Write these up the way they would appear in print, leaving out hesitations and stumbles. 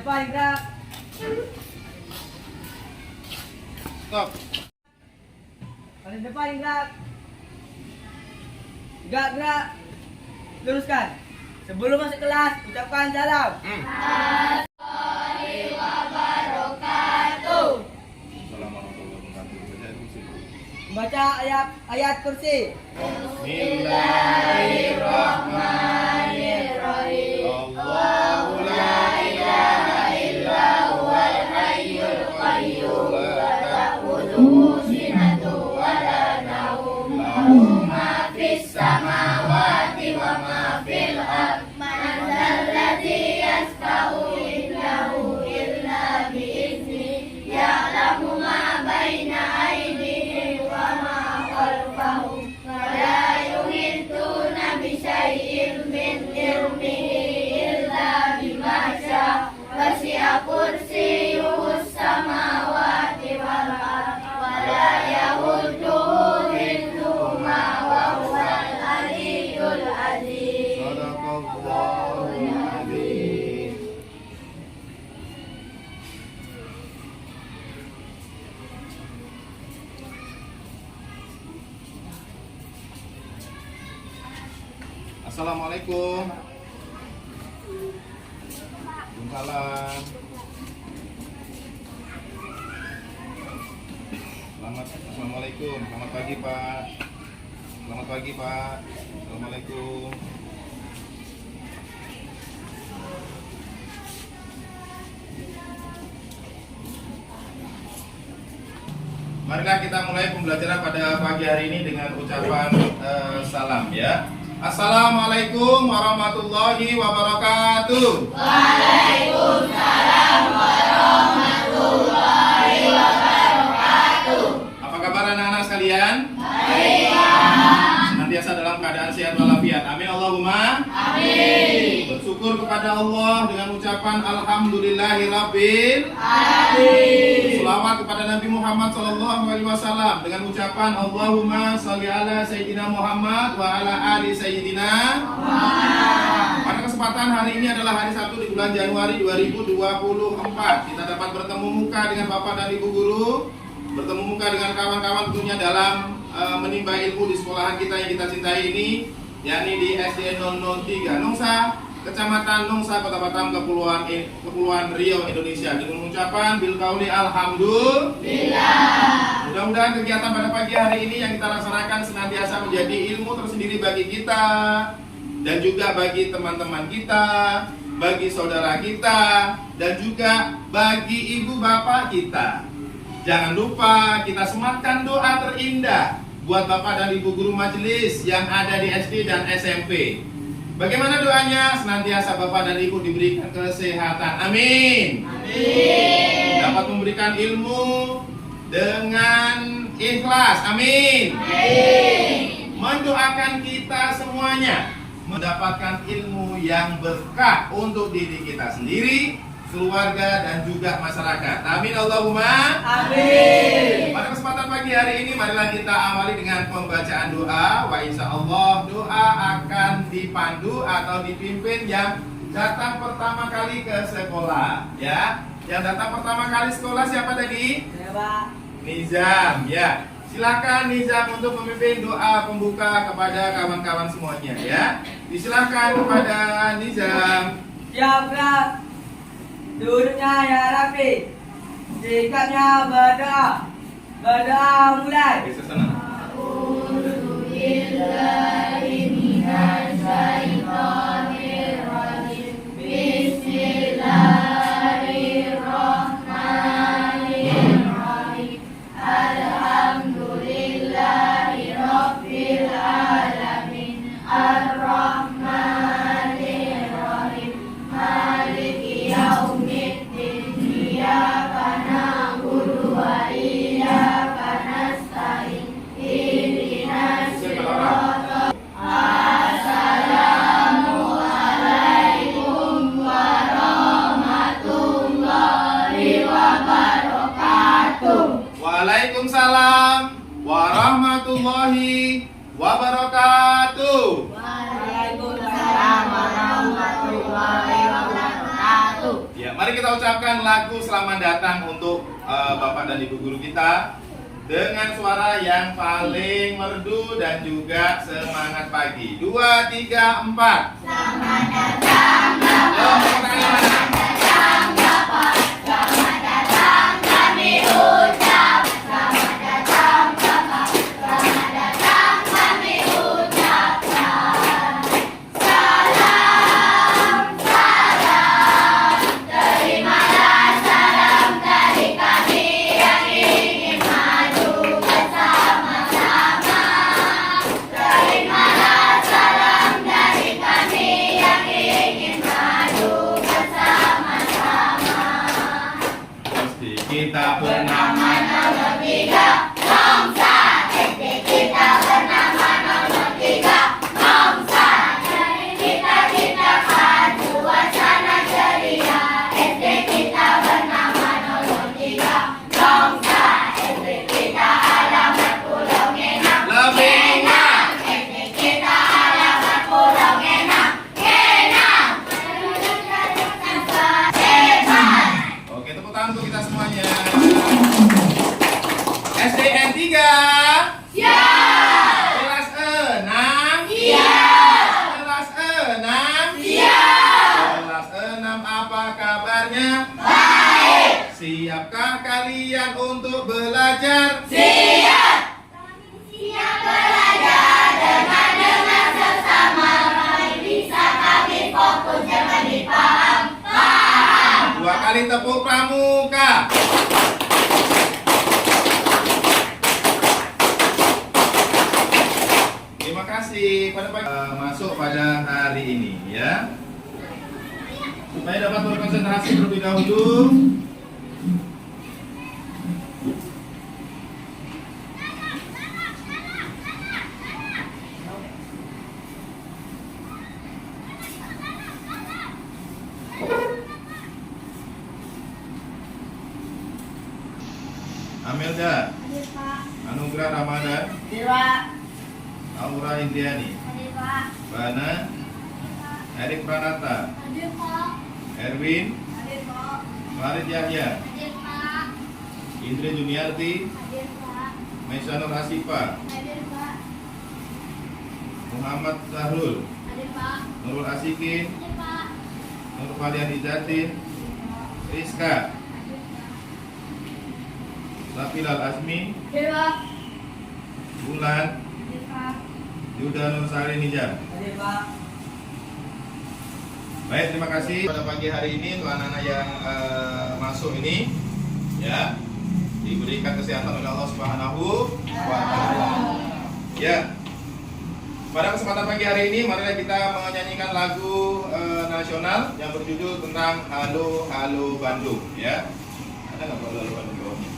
depan gerak. Stop. Paling depan gerak. Gerak. Luruskan. Sebelum masuk kelas, ucapkan salam. Baca ayat kursi. Bismillahirrahmanirrahim. Allahu la ilaha illa huwal hayyul qayyum. La ta'khudhuhu sinatun wa la nawm. Lahu ma fis samawati wa ma fil ardh. Man dzalladzi yashfa'u indahu illa bi'idznihi. Ya'lamu ma baina aydihim wa ma khalfahum. Wa la yuhituna bi syai'in min ilmihi illa bima syaa. Wasi'a kursiyyuhus samawati wal ardh. Wa la yahuduhu hifdhuhuma wa huwal aliyyul azim. Shadaqallahul azim. Assalamualaikum. Waalaikumsalam. Assalamualaikum. Selamat pagi, Pak. Selamat pagi, Pak. Assalamualaikum. Marilah kita mulai pembelajaran pada pagi hari ini dengan ucapan salam ya. Assalamualaikum warahmatullahi wabarakatuh. Waalaikumsalam warahmatullahi wabarakatuh. Apa kabar anak-anak sekalian? Baik. Senantiasa dalam keadaan sehat walafiat. Amin Allahumma. Amin. Bersyukur kepada Allah dengan ucapan alhamdulillahirabbil Amin. Selawat kepada Nabi Muhammad SAW dengan ucapan Allahumma sholli ala Sayyidina Muhammad wa ala ali Sayyidina Muhammad. Pada kesempatan hari ini adalah hari Sabtu di bulan Januari 2024. Kita dapat bertemu muka dengan Bapak dan Ibu Guru, bertemu muka dengan kawan-kawan tentunya dalam menimba ilmu di sekolahan kita yang kita cintai ini, yakni di SD 003 Nongsa, Kecamatan Nongsa, Kota Batam, Kepulauan Riau, Indonesia. Dengan ucapan bil qauli alhamdulillah. Mudah-mudahan kegiatan pada pagi hari ini yang kita laksanakan senantiasa menjadi ilmu tersendiri bagi kita dan juga bagi teman-teman kita, bagi saudara kita, dan juga bagi ibu bapak kita. Jangan lupa kita sematkan doa terindah buat bapak dan ibu guru majelis yang ada di SD dan SMP. Bagaimana doanya? Senantiasa bapak dan ibu diberikan kesehatan. Amin. Amin. Dapat memberikan ilmu dengan ikhlas. Amin. Amin. Mendoakan kita semuanya mendapatkan ilmu yang berkah untuk diri kita sendiri, keluarga, dan juga masyarakat. Amin Allahumma. Amin. Pada kesempatan pagi hari ini marilah kita awali dengan pembacaan doa. Wa insyaallah doa akan dipandu atau dipimpin yang datang pertama kali ke sekolah ya. Yang datang pertama kali sekolah siapa tadi? Ya, Pak. Nizam ya. Silakan Nizam untuk memimpin doa pembuka kepada kawan-kawan semuanya ya. Disilakan kepada Nizam. Siap gerak. Duduknya ya rapi. Sikapnya berdoa. Berdoa mulai. Oke, sana. A'udzubillahi minasyaitonirrajim. Bismillahirrahmanirrahim. Alhamdulillahi rabbil alamin. Ar-Rahmanir-Rahim. Maliki yaumiddin. Iyyaka na'budu wa iyyaka nasta'in. Ihdinas siratal. Assalamualaikum warahmatullahi wabarakatuh. Waalaikumsalam warahmatullahi wabarakatuh. Waalaikumsalam warahmatullahi wabarakatuh. Ya, Mari kita ucapkan lagu selamat datang untuk Bapak dan Ibu guru kita dengan suara yang paling merdu dan juga semangat pagi. 2, 3, 4. Selamat datang Bapak. Selamat datang Bapak. Selamat datang kami ucap. Selamat datang Bapak. Selamat datang kami ucapkan. Salam, salam. Terimalah salam dari kami yang ingin maju bersama-sama. Terimalah salam dari kami yang ingin maju bersama-sama. Pasti kita bernama Nomor 3, Nomsa. SD kita bernama nomor 3, Nomsa. Dari cita-citakan suasana ceria. SD kita bernama nomor 3, Nomsa. SD kita alamat Pulau Ngenang. lebih ingat. SD kita alamat Pulau Ngenang. Ngenang. Hebat. Oke, tepuk tangan untuk kita semuanya. SDN 3. Siap. Kelas 6. Siap. Kelas 6. Siap. Kelas 6 apa kabarnya? Baik. Siapkah kalian untuk belajar? Siap. Siap belajar dengan sesama. Mari bisa kami fokus jangan dipaham. Paham. 2 kali tepuk pramuka. Terima kasih masuk pada hari ini ya. Supaya dapat berkonsentrasi terlebih dahulu. Amelda, Hadir Pak. Anugrah Ramadan, Dewa. Aura Indriani, Hadir Pak. Bana, Erik Pranata, Hadir Pak. Erwin, Hadir Pak. Farid Yahya, Hadir Pak. Indri Juniarti, Hadir Pak. Maisanur Asifa, Hadir Pak. Muhammad Sahrul, Hadir Pak. Nurul Asikin, Hadir Pak. Nur Falian Izatin, Rizka, Lapilal Azmi, Hadir Pak. Bulan, Hadir Pak. Yuda Nur Sari Nijar. Hadir Pak. Baik, terima kasih pada pagi hari ini untuk anak-anak yang masuk ini ya, diberikan kesehatan oleh Allah Subhanahu wa taala. Ya. Pada kesempatan pagi hari ini marilah kita menyanyikan lagu nasional yang berjudul tentang Halo Halo Bandung ya. Ada nggak Halo Halo Bandung bawahnya?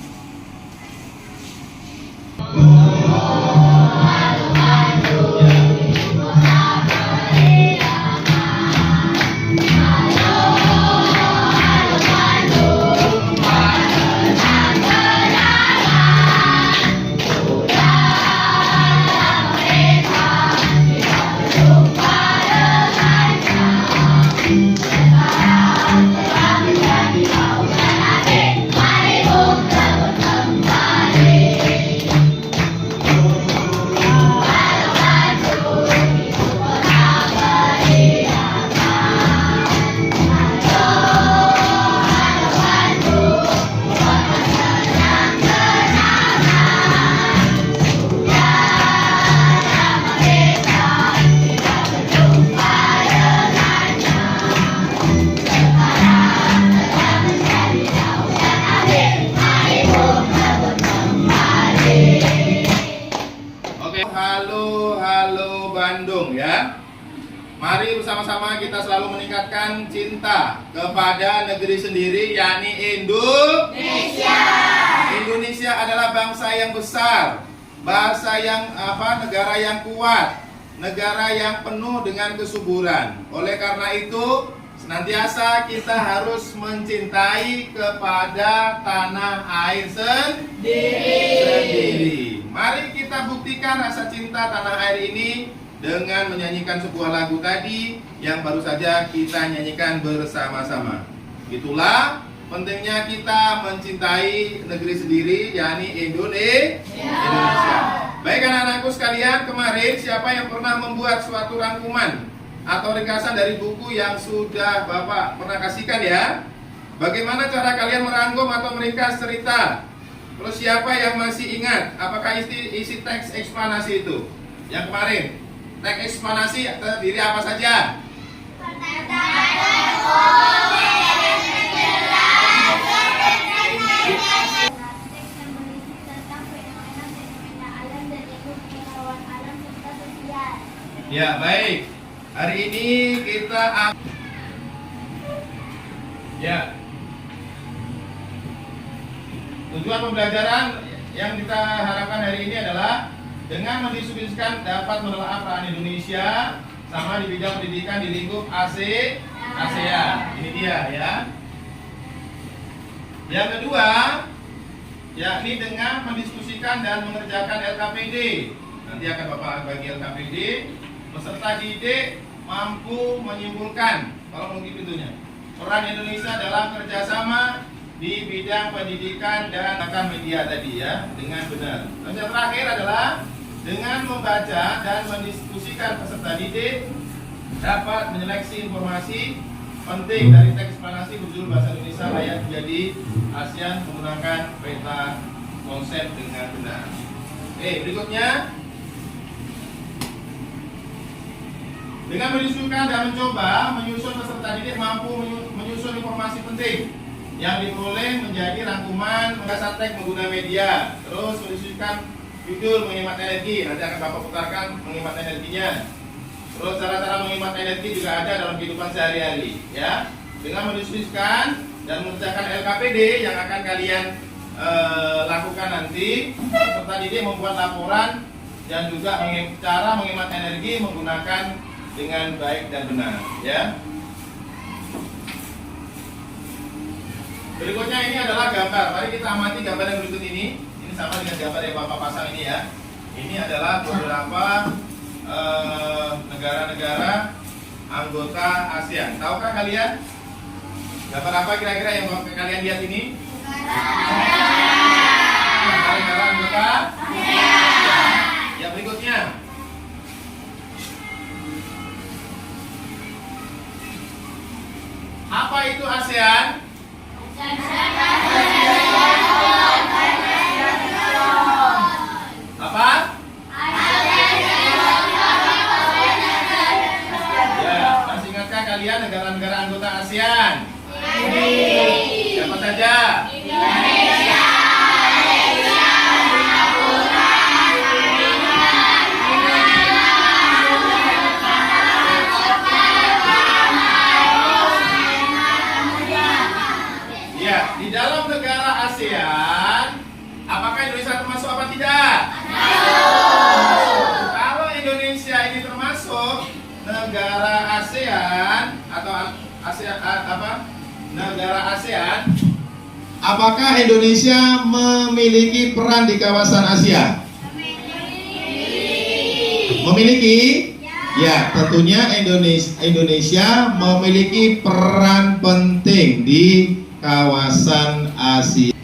Halo, halo Bandung ya. Mari bersama-sama kita selalu meningkatkan cinta kepada negeri sendiri, yakni Indonesia. Indonesia adalah bangsa yang besar, bangsa yang negara yang kuat, negara yang penuh dengan kesuburan. Oleh karena itu, senantiasa kita harus mencintai kepada tanah air sendiri. Mari kita buktikan rasa cinta tanah air ini dengan menyanyikan sebuah lagu tadi yang baru saja kita nyanyikan bersama-sama. Itulah pentingnya kita mencintai negeri sendiri, yakni Indonesia. Baik anak-anakku sekalian, kemarin siapa yang pernah membuat suatu rangkuman atau ringkasan dari buku yang sudah Bapak pernah kasihkan ya? Bagaimana cara kalian merangkum atau meringkas cerita? Terus siapa yang masih ingat apakah isi teks eksplanasi itu? Yang kemarin, teks eksplanasi terdiri apa saja? Ya, baik. Hari ini kita ya. Tujuan pembelajaran yang kita harapkan hari ini adalah dengan mendiskusikan dapat menelaah peran Indonesia sama di bidang pendidikan di lingkup ASEAN. Ini dia ya. Yang kedua, yakni dengan mendiskusikan dan mengerjakan LKPD. Nanti akan Bapak bagi LKPD. Peserta didik mampu menyimpulkan, kalau mungkin pintunya, peran Indonesia dalam kerjasama di bidang pendidikan dan akan media tadi ya, dengan benar. Dan yang terakhir adalah dengan membaca dan mendiskusikan peserta didik dapat menyeleksi informasi penting dari teks eksplanasi berjudul Bahasa Indonesia Layak Menjadi ASEAN menggunakan peta konsep dengan benar. Oke, berikutnya. Dengan mendiskusikan dan mencoba menyusun peserta didik mampu menyusun informasi penting yang diperoleh menjadi rangkuman mengasah teks menggunakan media. Terus mendiskusikan judul menghemat energi, nanti akan Bapak putarkan menghemat energinya. Terus cara-cara menghemat energi juga ada dalam kehidupan sehari-hari ya. Dengan mendiskusikan dan mengerjakan LKPD yang akan kalian lakukan nanti, peserta didik membuat laporan dan juga cara menghemat energi menggunakan dengan baik dan benar ya. Berikutnya ini adalah gambar. Mari kita amati gambar yang berikut ini. Ini sama dengan gambar yang Bapak pasang ini ya. Ini adalah beberapa negara-negara anggota ASEAN. Tahukah kalian gambar apa kira-kira yang kalian lihat ini? Negara anggota ASEAN. Yang berikutnya. Apa itu ASEAN? Apa? Ya, masih ingatkah kalian negara-negara anggota ASEAN? Siapa saja? Indonesia, Malaysia, Singapura, ya, di dalam negara ASEAN, apakah Indonesia termasuk apa tidak? Kalau Indonesia ini termasuk negara ASEAN atau ASEAN apa? Negara ASEAN, apakah Indonesia memiliki peran di kawasan Asia? Memiliki? Ya, tentunya Indonesia memiliki peran penting di kawasan Asia.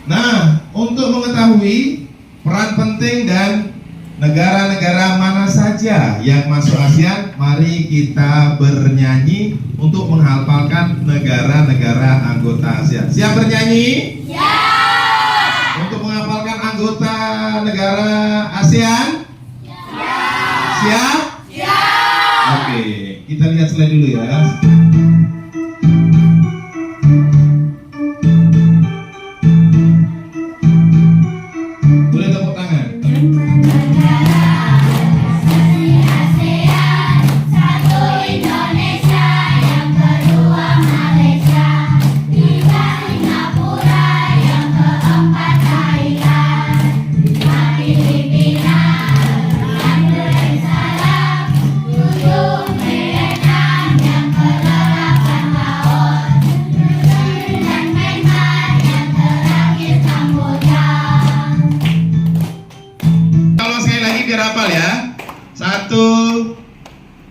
Nah, untuk mengetahui peran penting dan negara-negara mana saja yang masuk ASEAN, mari kita bernyanyi untuk menghafalkan negara-negara anggota ASEAN. Siap bernyanyi? Ya. Untuk menghafalkan anggota negara ASEAN? Ya. Siap? Ya. Oke, kita lihat slide dulu ya.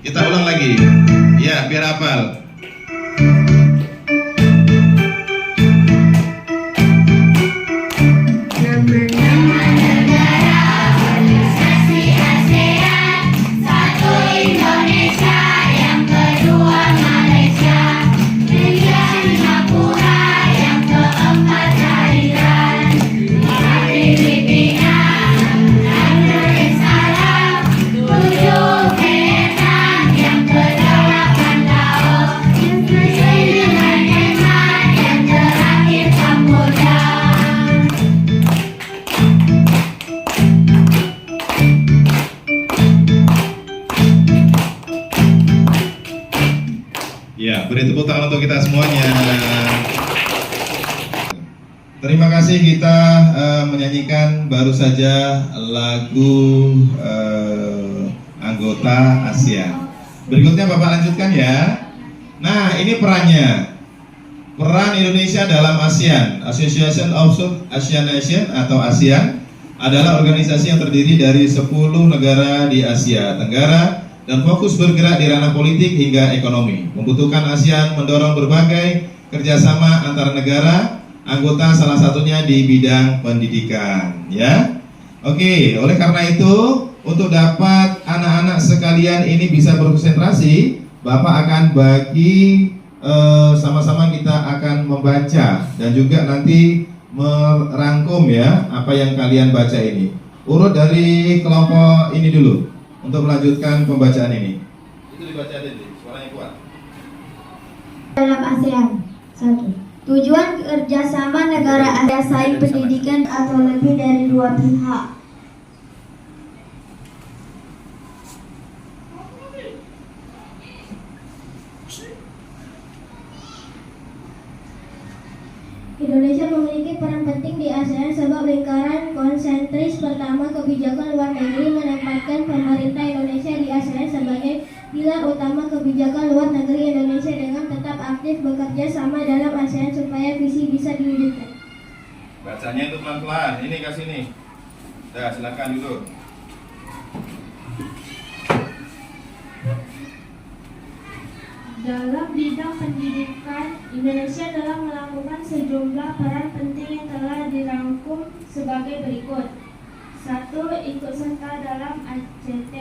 Kita ulang lagi. Ya, biar hafal. Beri tepuk tangan untuk kita semuanya. Terima kasih, kita menyanyikan baru saja lagu anggota ASEAN. Berikutnya Bapak lanjutkan ya. Nah, ini perannya. Peran Indonesia dalam ASEAN, Association of South Asian Nations atau ASEAN, adalah organisasi yang terdiri dari 10 negara di Asia Tenggara dan fokus bergerak di ranah politik hingga ekonomi. Membutuhkan ASEAN mendorong berbagai kerjasama antar negara anggota, salah satunya di bidang pendidikan, ya. Oke, oleh karena itu, untuk dapat anak-anak sekalian ini bisa berkonsentrasi, Bapak akan bagi sama-sama kita akan membaca dan juga nanti merangkum ya apa yang kalian baca ini. Urut dari kelompok ini dulu untuk melanjutkan pembacaan ini. Itu dibaca dulu, suaranya kuat. Dalam ASEAN, 1. Tujuan kerjasama negara ada saing pendidikan atau lebih dari dua pihak. Indonesia memiliki peran penting di ASEAN sebab lingkaran konsentris pertama kebijakan luar negeri menempatkan pemerintah Indonesia di ASEAN sebagai pilar utama kebijakan luar negeri Indonesia dengan tetap aktif bekerja sama dalam ASEAN supaya visi bisa diwujudkan. Bacanya itu pelan-pelan. Ini ke sini. Dah, silakan duduk. Dalam bidang pendidikan, Indonesia telah melakukan sejumlah peran penting yang telah dirangkum sebagai berikut. 1. Ikut serta dalam ACT.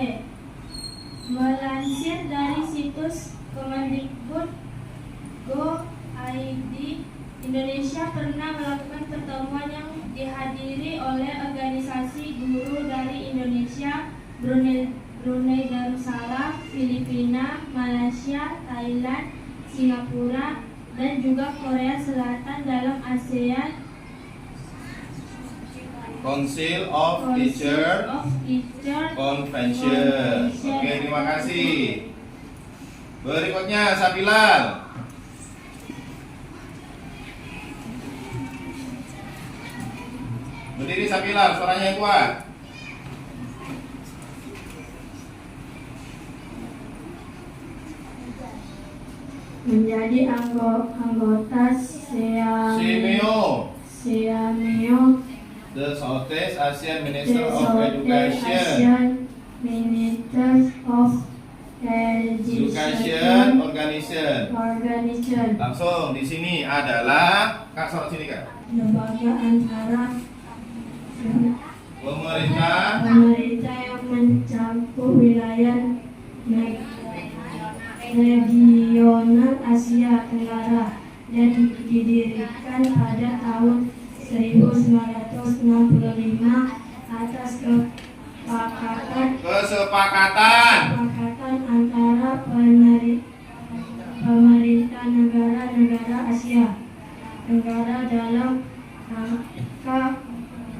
Melansir dari situs Kemendikbud.go.id, Indonesia pernah melakukan pertemuan yang dihadiri oleh organisasi guru dari Indonesia, Brunei Darussalam, Filipina, Malaysia, Thailand, Singapura, dan juga Korea Selatan dalam ASEAN Council of Teacher Convention. Oke, terima kasih. Berikutnya Sabilal. Berdiri Sabilal, suaranya yang kuat. menjadi anggota SEAMEO, The Southeast Asian Minister of Southeast Education. Asian Ministers of Education Organization. Organization, Langsung di sini adalah Kak, sorot sini Kak. lembaga antara Pemerintah yang mencakup wilayah regional Asia Tenggara dan didirikan pada tahun 1965 atas kesepakatan antara pemerintah negara-negara Asia Tenggara dalam rangka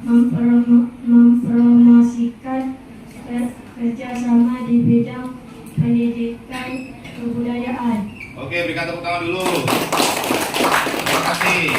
mempromosikan kerjasama di bidang pendidikan kebudayaan. Oke, berikan tepuk tangan dulu. Terima kasih.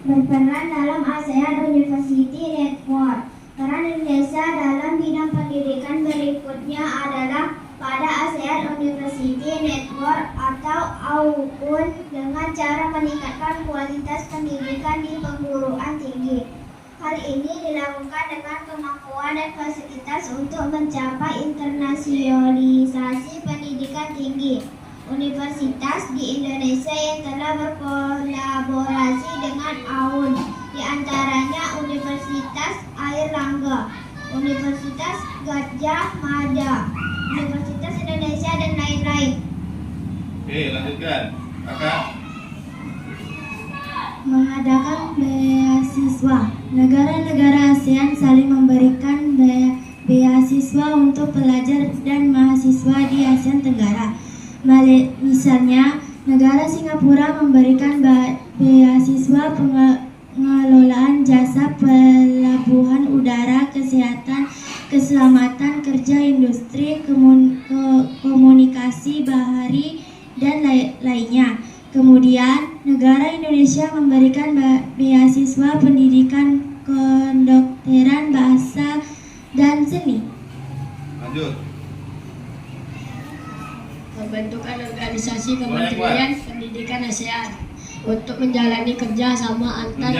Berperan dalam ASEAN University Network. Peran Indonesia dalam bidang pendidikan berikutnya adalah pada ASEAN University Network atau AUUN dengan cara meningkatkan kualitas pendidikan di perguruan tinggi. Hal ini dilakukan dengan kemampuan dan fasilitas untuk mencapai internasionalisasi pendidikan tinggi. Universitas di Indonesia yang telah berkolaborasi dengan AUN, di antaranya Universitas Airlangga, Universitas Gadjah Mada, Universitas Indonesia, dan lain-lain. Oke, lanjutkan. Kakak. Mengadakan beasiswa. Negara-negara ASEAN saling memberikan beasiswa untuk pelajar dan mahasiswa di ASEAN Tenggara. Misalnya, negara Singapura memberikan beasiswa pengelolaan jasa pelabuhan udara, kesehatan, keselamatan kerja, industri, komunikasi bahari, dan lainnya. Kemudian, negara Indonesia memberikan beasiswa pendidikan kedokteran, bahasa, dan seni. Lanjut. Pembentukan organisasi Kementerian Pendidikan ASEAN untuk menjalin kerjasama antar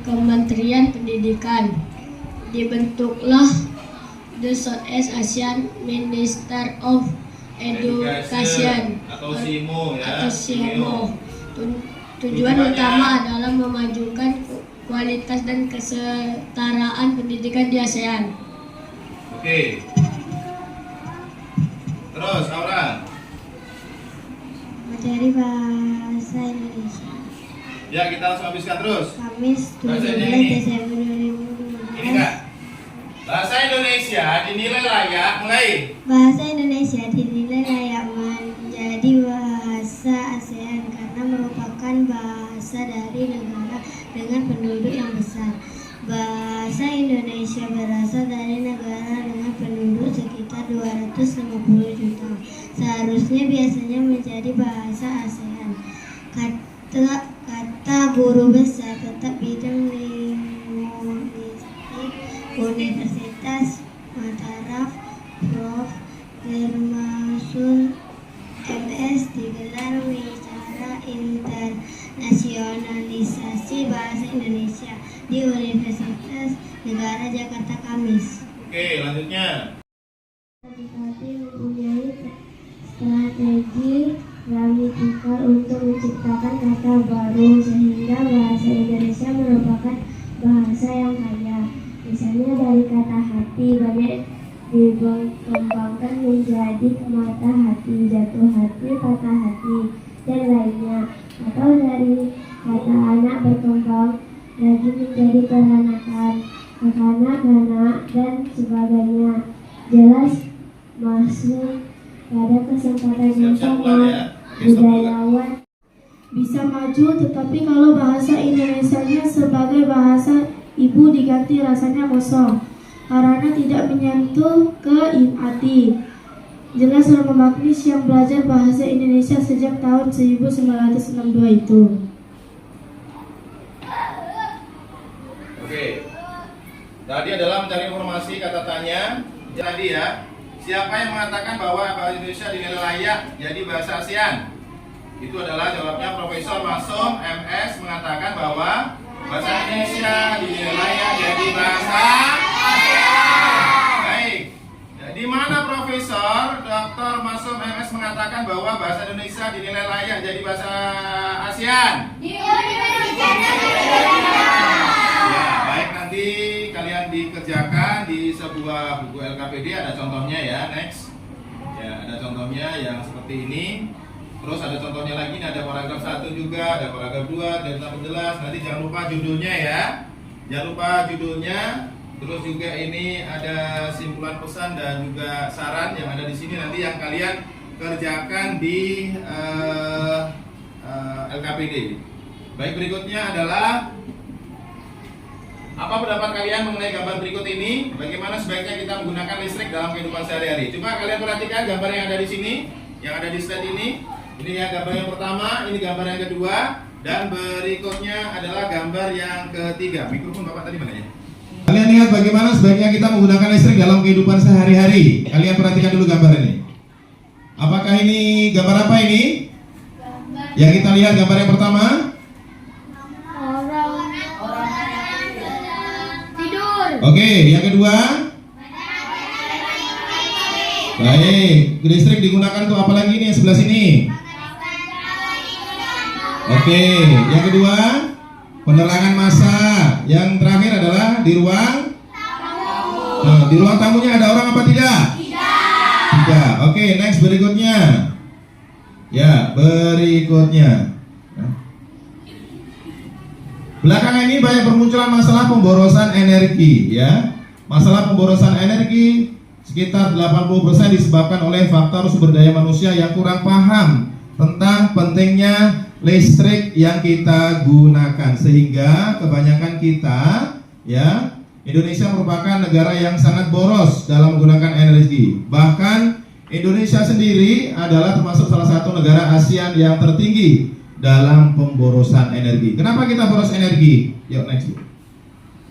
Kementerian Pendidikan. Dibentuklah the Southeast Asian Minister of Education atau SIMO ya. Tujuan utama adalah memajukan kualitas dan kesetaraan pendidikan di ASEAN. Oke. Terus Aura. Materi bahasa Indonesia. Ya, kita langsung habiskan terus. Kamis Bahasanya 17 ini. Desember Ini 2015. enggak. Bahasa Indonesia dinilai layak mulai. Bahasa Indonesia dinilai layak menjadi bahasa ASEAN karena merupakan bahasa dari negara dengan penduduk yang besar. Bahasa Indonesia berasal dari negara dengan penduduk sekitar 250 juta. Seharusnya biasanya menjadi bahasa ASEAN. Kata guru besar tetap bidang linguistik Universitas Mataram, Prof. Germasul MS, digelar wicara internasionalisasi bahasa Indonesia di Universitas Negara Jakarta Kamis. Oke, lanjutnya. Tetapi mempunyai strategi gramatikal untuk menciptakan kata baru sehingga bahasa Indonesia merupakan bahasa yang kaya. Misalnya dari kata hati banyak dikembangkan menjadi mata hati, jatuh hati, patah hati, dan lainnya. Atau dari kata anak berkembang lagi menjadi peranakan, kekanak-kanak, dan sebagainya. Jelas masuk pada kesempatan yang sama, budayawan bisa maju, tetapi kalau bahasa Indonesianya sebagai bahasa ibu diganti rasanya kosong karena tidak menyentuh ke hati. Jelas Romo Magnis yang belajar bahasa Indonesia sejak tahun 1962 itu. Oke. Tadi adalah mencari informasi kata tanya. Tadi ya, siapa yang mengatakan bahwa bahasa Indonesia dinilai layak jadi bahasa ASEAN? Itu adalah jawabnya Profesor Masum MS mengatakan bahwa bahasa Indonesia dinilai layak jadi bahasa ASEAN. Baik. Di mana Profesor Dr. Masum MS mengatakan bahwa bahasa Indonesia dinilai layak jadi bahasa ASEAN? Di Universitas Ya, baik, nanti kalian dikerjakan di sebuah buku LKPD, ada contohnya ya, next. Ya, ada contohnya yang seperti ini. Terus ada contohnya lagi, ini ada paragraf 1 juga, ada paragraf 2, dan penjelas. Nanti jangan lupa judulnya ya. Jangan lupa judulnya. Terus juga ini ada simpulan pesan dan juga saran yang ada di sini nanti yang kalian kerjakan di LKPD. Baik, berikutnya adalah apa pendapat kalian mengenai gambar berikut ini? Bagaimana sebaiknya kita menggunakan listrik dalam kehidupan sehari-hari? Coba kalian perhatikan gambar yang ada di sini, yang ada di slide ini. Ini ya gambar yang pertama, ini gambar yang kedua, dan berikutnya adalah gambar yang ketiga. Mikrofon Bapak tadi mana ya? Kalian lihat bagaimana sebaiknya kita menggunakan listrik dalam kehidupan sehari-hari. Kalian perhatikan dulu gambar ini. Apakah ini gambar apa ini? Yang kita lihat gambar yang pertama. tidur. Oke, yang kedua. Baik, listrik digunakan untuk apa lagi nih yang sebelah sini? Oke, yang kedua penerangan massa. Yang terakhir adalah di ruang. Nah, di ruang tamunya ada orang apa tidak? Tidak. Oke, next berikutnya. Ya, berikutnya. Belakangan ini banyak bermunculan masalah pemborosan energi, ya. Masalah pemborosan energi sekitar 80% disebabkan oleh faktor sumber daya manusia yang kurang paham tentang pentingnya listrik yang kita gunakan, sehingga kebanyakan kita, ya, Indonesia merupakan negara yang sangat boros dalam menggunakan energi. Bahkan Indonesia sendiri adalah termasuk salah satu negara ASEAN yang tertinggi dalam pemborosan energi. Kenapa kita boros energi? Yuk next.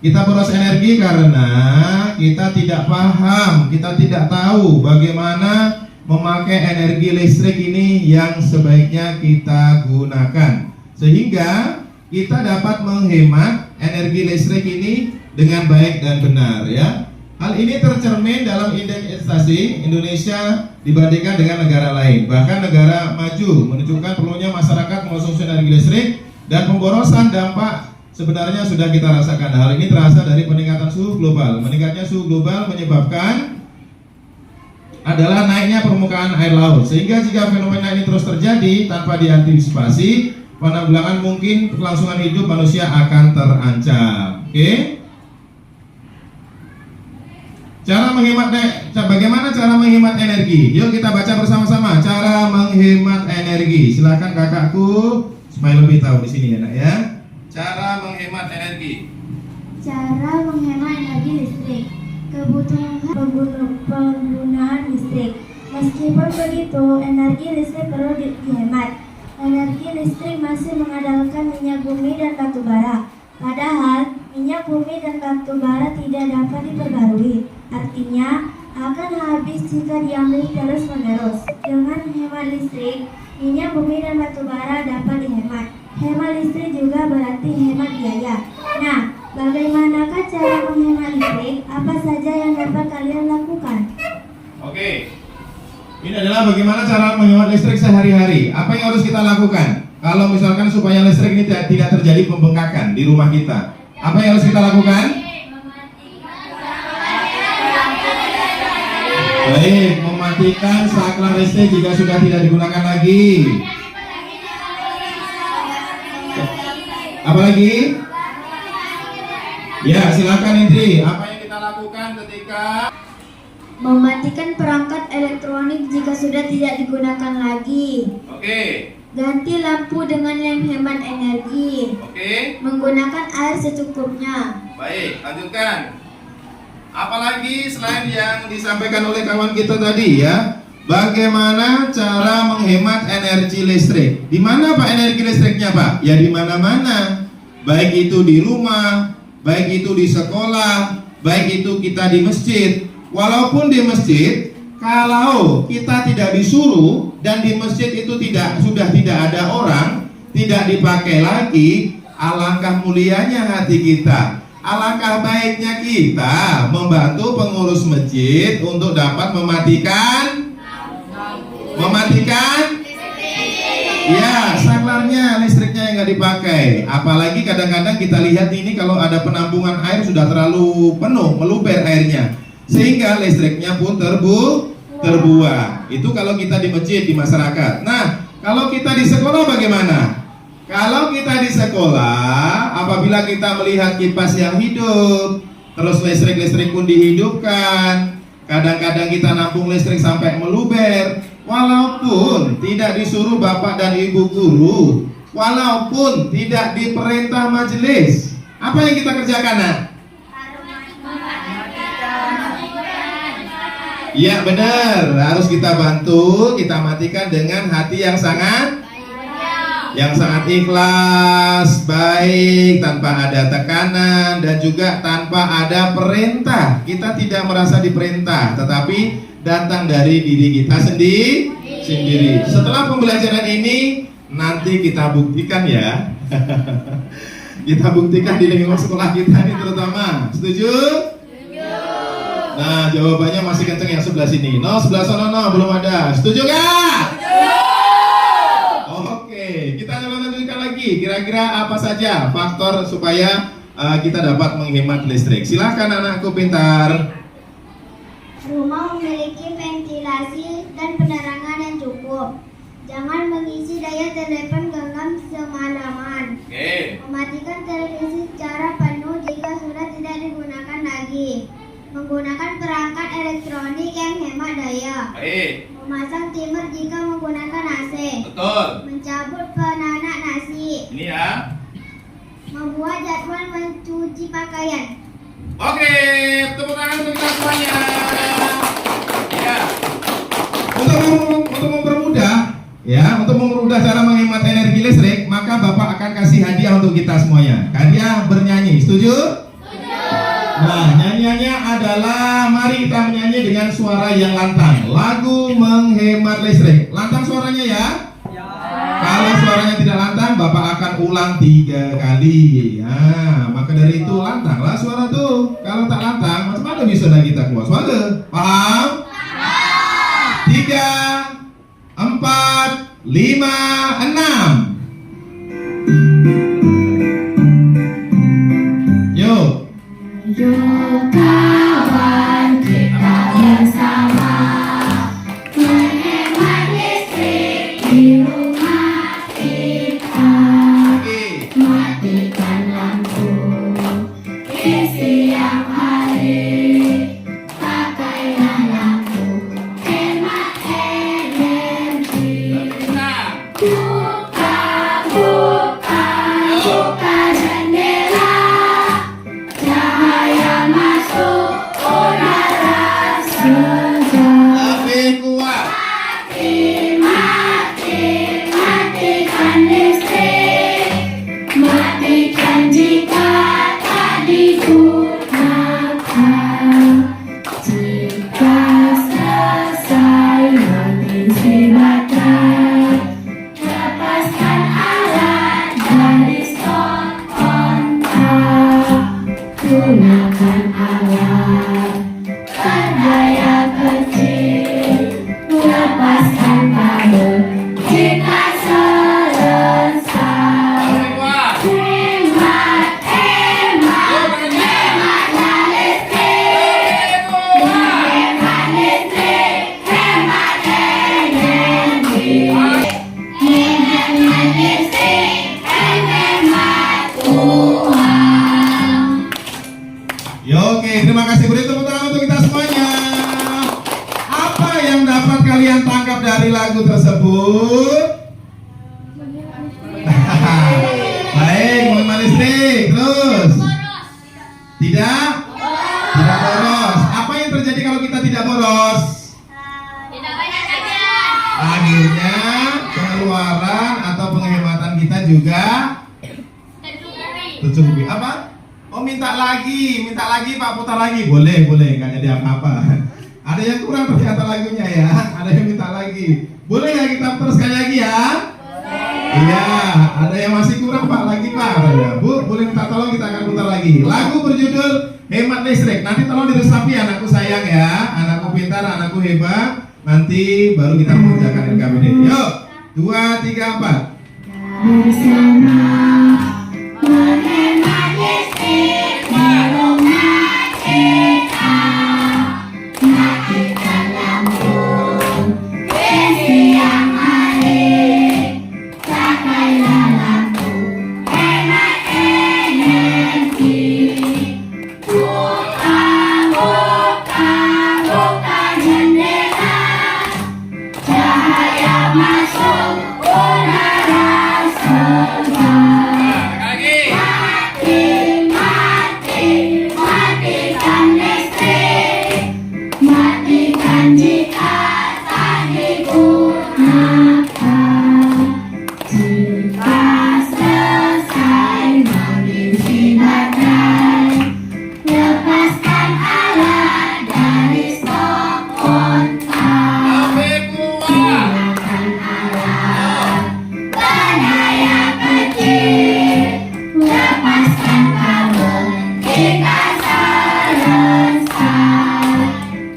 Kita boros energi karena kita tidak paham, kita tidak tahu bagaimana memakai energi listrik ini yang sebaiknya kita gunakan. Sehingga kita dapat menghemat energi listrik ini dengan baik dan benar ya. Hal ini tercermin dalam indeks investasi Indonesia dibandingkan dengan negara lain. Bahkan negara maju menunjukkan perlunya masyarakat mengkonsumsi energi listrik dan pemborosan dampak sebenarnya sudah kita rasakan. Hal ini terasa dari peningkatan suhu global. Meningkatnya suhu global menyebabkan adalah naiknya permukaan air laut. Sehingga jika fenomena ini terus terjadi tanpa diantisipasi, penanggulangan mungkin kelangsungan hidup manusia akan terancam. Oke? Bagaimana cara menghemat energi? Yuk kita baca bersama-sama cara menghemat energi. Silakan kakakku supaya lebih tahu di sini ya nak ya. Cara menghemat energi. Cara menghemat energi listrik. Kebutuhan penggunaan listrik. Meskipun begitu, energi listrik perlu dihemat. Energi listrik masih mengandalkan minyak bumi dan batu bara. Padahal minyak bumi dan batu bara tidak dapat diperbarui. Artinya akan habis jika diambil terus-menerus. Dengan hemat listrik, minyak bumi dan batu bara dapat dihemat. Hemat listrik juga berarti hemat biaya. Nah, bagaimanakah cara menghemat listrik? Apa saja yang dapat kalian lakukan? Oke. Ini adalah bagaimana cara menghemat listrik sehari-hari. Apa yang harus kita lakukan? Kalau misalkan supaya listrik ini tidak terjadi pembengkakan di rumah kita, apa yang harus kita lakukan? Baik, mematikan saklar listrik jika sudah tidak digunakan lagi. Apalagi? Ya, silakan Indri. Apa yang kita lakukan ketika Mematikan perangkat elektronik jika sudah tidak digunakan lagi. Oke. Ganti lampu dengan yang hemat energi. Oke. Menggunakan air secukupnya. Baik, lanjutkan. Apalagi selain yang disampaikan oleh kawan kita tadi ya, bagaimana cara menghemat energi listrik? Di mana Pak energi listriknya Pak? Ya di mana-mana. Baik itu di rumah, baik itu di sekolah, baik itu kita di masjid. Walaupun di masjid, kalau kita tidak disuruh dan di masjid itu sudah tidak ada orang, tidak dipakai lagi, alangkah mulianya hati kita. Alangkah baiknya kita membantu pengurus masjid untuk dapat mematikan ya saklarnya, listriknya yang nggak dipakai. Apalagi kadang-kadang kita lihat ini kalau ada penampungan air sudah terlalu penuh, meluber airnya, sehingga listriknya pun terbuang. Itu kalau kita di masjid, di masyarakat. Nah, kalau kita di sekolah bagaimana? Kalau kita di sekolah, apabila kita melihat kipas yang hidup, terus listrik pun dihidupkan, kadang-kadang kita nampung listrik sampai meluber, walaupun tidak disuruh bapak dan ibu guru, walaupun tidak diperintah majelis, apa yang kita kerjakan nak? Iya benar, harus kita bantu, kita matikan dengan hati yang sangat ikhlas, baik, tanpa ada tekanan dan juga tanpa ada perintah. Kita tidak merasa diperintah, tetapi datang dari diri kita sendiri. Setelah pembelajaran ini nanti kita buktikan ya. Kita buktikan di lingkungan sekolah kita ini terutama. Setuju? Nah, jawabannya masih kenceng yang sebelah sini. No, sebelah sana no, belum ada. Setuju gak? Oke, kita lanjutkan lagi. Kira-kira apa saja faktor supaya kita dapat menghemat listrik? Silahkan anakku pintar. Rumah memiliki ventilasi dan penerangan yang cukup. Jangan mengisi daya telepon genggam semalaman. Oke. Mematikan televisi secara penuh jika sudah tidak digunakan lagi. Menggunakan perangkat elektronik yang hemat daya. Baik. Memasang timer jika menggunakan AC. Betul. Mencabut penanak nasi. Ini ya. Membuat jadwal mencuci pakaian. Oke, tepuk tangan untuk kita semuanya. Ya. Ya, untuk mempermudah cara menghemat energi listrik, maka Bapak akan kasih hadiah untuk kita semuanya. Hadiah bernyanyi, setuju? Nah, nyanyiannya adalah mari kita menyanyi dengan suara yang lantang. Lagu menghemat listrik. Lantang suaranya ya? Ya. Kalau suaranya tidak lantang, Bapak akan ulang 3 kali. Nah, maka dari itu lantanglah suara tuh. Kalau tak lantang, macam mana bisa kita keluar suara? Paham? 3, 4, 5, 6. Yuk. Yuk kawan kita bersama menghemat listrik di rumah kita. Matikan lampu di siang hari, pakailah lampu hemat energi. Buka, buka, buka jendela, cahaya masuk udara segar. Lebih kuat. Matikan listrik, matikan jika tak digunakan. Jika selesai mengisi baterai, lepaskan alat dari stok kontak. Gunakan alat berdaya kecil, lepaskan kabel jika selesai. Hemat, hemat, hematlah listrik. Menghemat listrik, hemat energi. Menghemat listrik, hemat uang. Ya, oke, terima kasih. Beri tepuk tangan untuk kita semuanya. Apa yang dapat kalian tangkap dari lagu tersebut? Baik, menghemat listrik. Terus? Tidak? Tidak boros. Apa yang terjadi kalau kita tidak boros? Akhirnya pengeluaran atau penghematan kita juga tercukupi. Apa? Oh, minta lagi Pak, putar lagi. Boleh, nggak jadi apa-apa. Ada yang kurang ternyata lagunya ya. Ada yang minta lagi. Boleh ya kita putar sekali lagi ya? Iya, ada yang masih kurang Pak, lagi Pak. Ya, Bu, boleh minta tolong, kita akan putar lagi. Lagu berjudul Hemat Listrik. Nanti tolong diresapi, anakku sayang ya, anakku pintar, anakku hebat. Nanti baru kita mengerjakan rekaman ini. Yuk, 2, 3, 4. Bersama menghemat listrik di rumah kita. Matikan lampu di siang hari, pakailah lampu hemat energi. Buka, buka, buka jendela, cahaya masuk udara segar. Matikan listrik, matikan jika tak digunakan. Jika selesai mengisi baterai, lepaskan alat dari stok kontak. Gunakan alat berdaya kecil, lepaskan kabel jika selesai.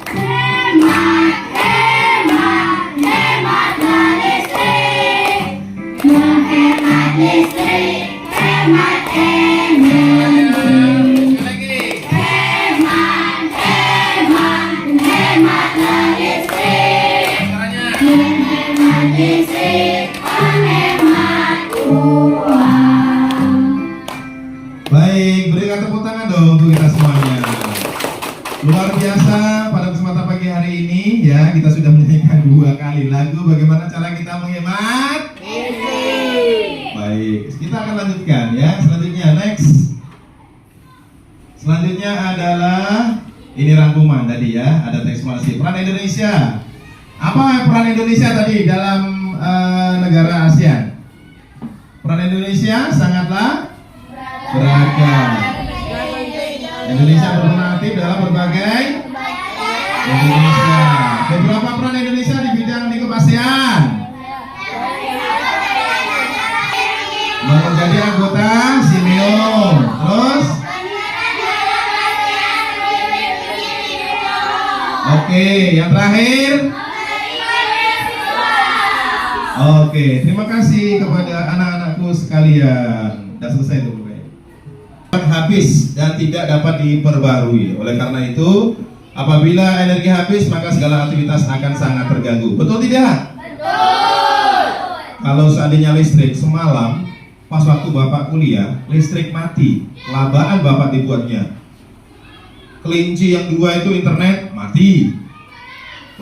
Hemat, hemat, hematlah listrik. Menghemat listrik, hemat energi. Hemat, hemat, hematlah listrik. Menghemat listrik, menghemat uang. Baik, berikan tepuk tangan dong untuk kita semuanya. Luar biasa, pada kesempatan pagi hari ini ya, kita sudah menyanyikan 2 kali lagu bagaimana cara kita menghemat. Baik, kita akan lanjutkan ya. Selanjutnya, next. Selanjutnya adalah ini rangkuman tadi ya, ada teks masih peran Indonesia. Apa peran Indonesia tadi dalam negara ASEAN? Peran Indonesia sangatlah beragam. Indonesia berperan aktif dalam berbagai Indonesia. Beberapa peran Indonesia di bidang lingkup ASEAN. Menjadi anggota SIMEO. Terus? Oke, yang terakhir? Oke, terima kasih kepada anak-anakku sekalian. Sudah selesai itu, habis dan tidak dapat diperbarui. Oleh karena itu, apabila energi habis, maka segala aktivitas akan sangat terganggu. Betul tidak? Betul. Kalau seandainya listrik semalam, pas waktu Bapak kuliah, listrik mati, kelabaan Bapak dibuatnya. Kelinci yang 2 itu internet mati.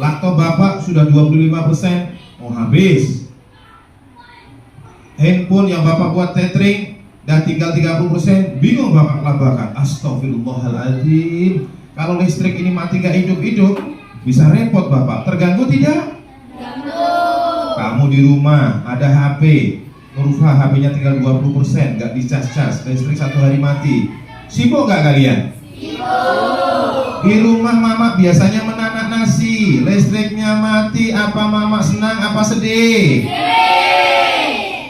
Laptop Bapak sudah 25% mau habis. Handphone yang Bapak buat tethering dan tinggal 30%, bingung Bapak labakan. Astagfirullahaladzim. Kalau listrik ini mati gak hidup-hidup, bisa repot Bapak. Terganggu tidak? Terganggu. Kamu di rumah ada HP, ngerufa HP-nya tinggal 20%, gak dicas-cas, listrik 1 hari mati. Sibuk gak kalian? Sibuk. Di rumah Mama biasanya menanak nasi, listriknya mati, apa Mama senang apa sedih?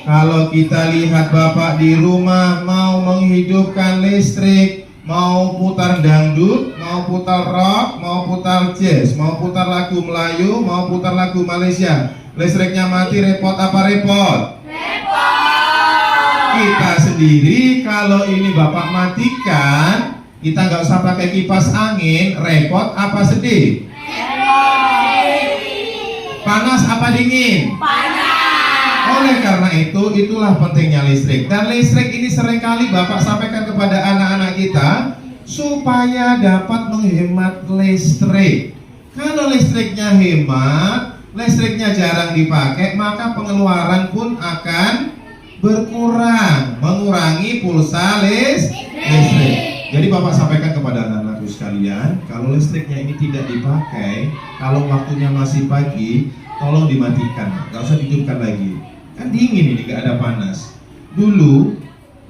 Kalau kita lihat Bapak di rumah mau menghidupkan listrik, mau putar dangdut, mau putar rock, mau putar jazz, mau putar lagu Melayu, mau putar lagu Malaysia, listriknya mati, repot apa repot? Repot. Kita sendiri kalau ini Bapak matikan, kita nggak usah pakai kipas angin, repot apa sedih? Repot. Panas apa dingin? Panas. Oleh karena itu, itulah pentingnya listrik. Dan listrik ini seringkali Bapak sampaikan kepada anak-anak kita supaya dapat menghemat listrik. Kalau listriknya hemat, listriknya jarang dipakai, maka pengeluaran pun akan berkurang, mengurangi pulsa listrik. Jadi Bapak sampaikan kepada anak-anakku sekalian, kalau listriknya ini tidak dipakai, kalau waktunya masih pagi, tolong dimatikan, nggak usah dihidupkan lagi. Kan dingin ini, gak ada panas. Dulu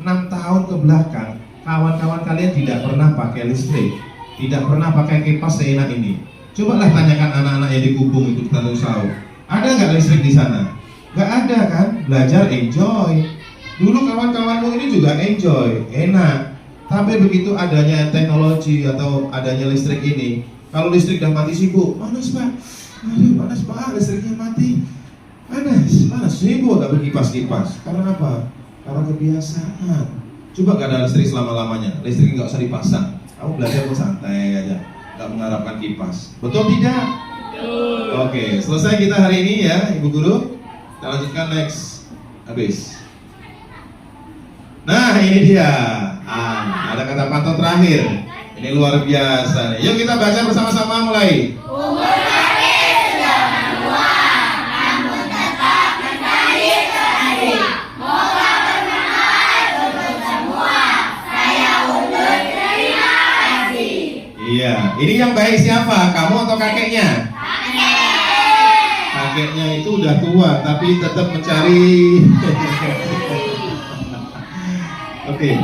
6 tahun ke belakang, kawan-kawan kalian tidak pernah pakai listrik, tidak pernah pakai kipas seenak ini. Cobalah tanyakan anak-anak yang di Kubung itu, kita tahu. Ada nggak listrik di sana? Gak ada kan? Belajar enjoy. Dulu kawan-kawanmu ini juga enjoy, enak. Tapi begitu adanya teknologi atau adanya listrik ini, kalau listrik udah mati sibuk, panas Pak, aduh panas Pak, listriknya mati. Panas, sibuk gak berkipas-kipas. Karena apa? Karena kebiasaan. Coba gak ada listrik selama-lamanya, listrik gak usah dipasang, kamu belajar santai aja, gak mengharapkan kipas. Betul tidak? Betul. Oke, selesai kita hari ini ya Ibu Guru. Kita lanjutkan next. Habis. Nah ini dia, ada kata pantau terakhir. Ini luar biasa nih. Yuk kita baca bersama-sama mulai. Iya, ini yang baik siapa? Kamu atau kakeknya? Kakeknya itu udah tua, tapi tetap mencari. Oke,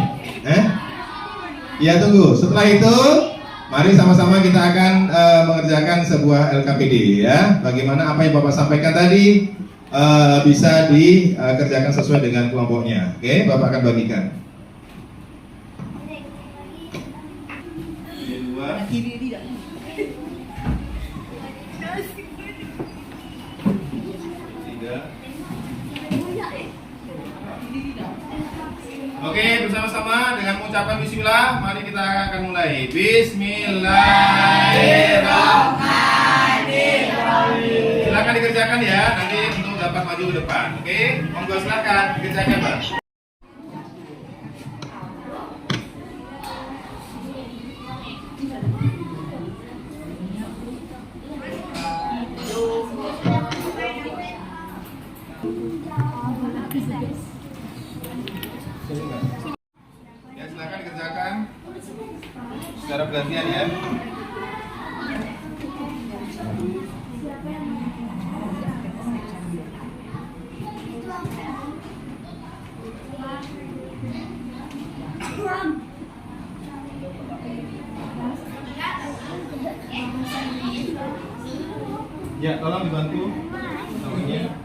ya tunggu. Setelah itu, mari sama-sama kita akan mengerjakan sebuah LKPD ya. Bagaimana apa yang Bapak sampaikan tadi bisa dikerjakan sesuai dengan kelompoknya. Oke, Bapak akan bagikan. Oke, bersama-sama dengan mengucapkan bismillah, mari kita akan mulai. Bismillahirrahmanirrahim. Silakan dikerjakan ya, nanti untuk dapat maju ke depan. Oke, monggo silakan dikerjakan, Pak. Ya silakan dikerjakan secara bergantian ya. Ya, tolong dibantu namanya.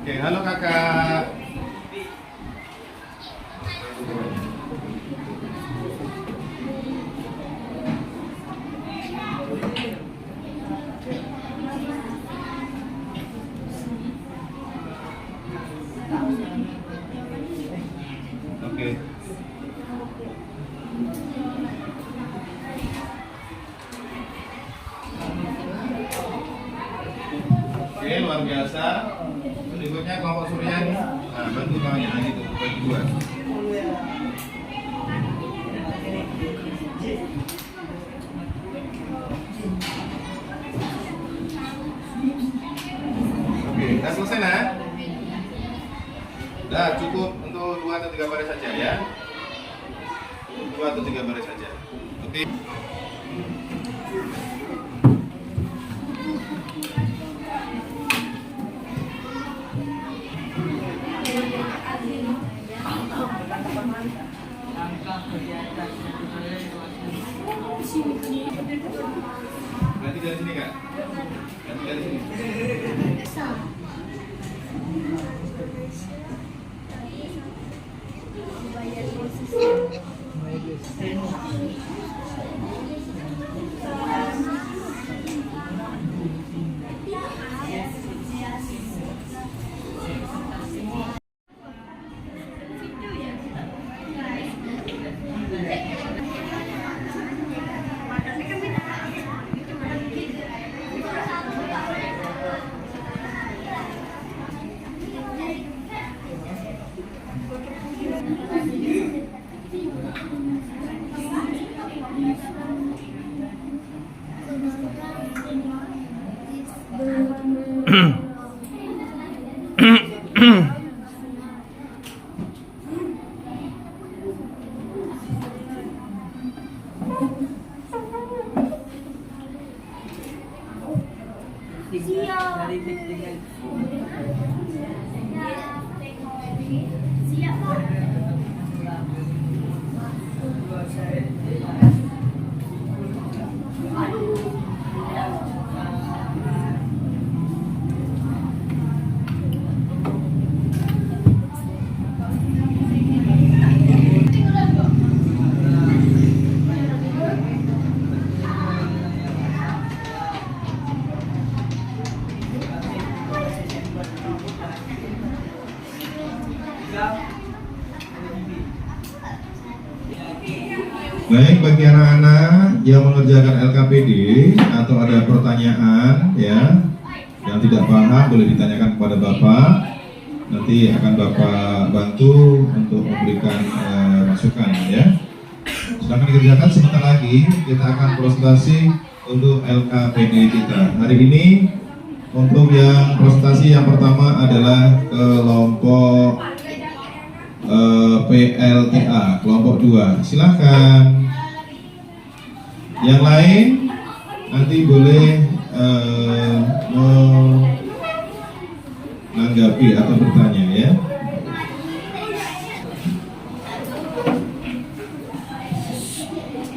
Oke, halo kakak. Oke. Oke, luar biasa. Berikutnya kelompok Suryani. Nah, bantu kawannya lagi tuh, bagi dua. Oke, udah selesai nah? Udah cukup untuk 2 atau 3 baris saja ya. 2 atau 3 baris saja. Oke. Ganti dari sini kak. Ganti dari sini. Baik, bagi anak-anak yang mengerjakan LKPD atau ada pertanyaan ya yang tidak paham boleh ditanyakan kepada Bapak. Nanti akan Bapak bantu untuk memberikan masukan ya. Silakan dikerjakan, sebentar lagi kita akan presentasi untuk LKPD kita. Hari ini untuk yang presentasi yang pertama adalah kelompok PLTA kelompok 2. Silahkan. Yang lain nanti boleh menanggapi atau bertanya ya.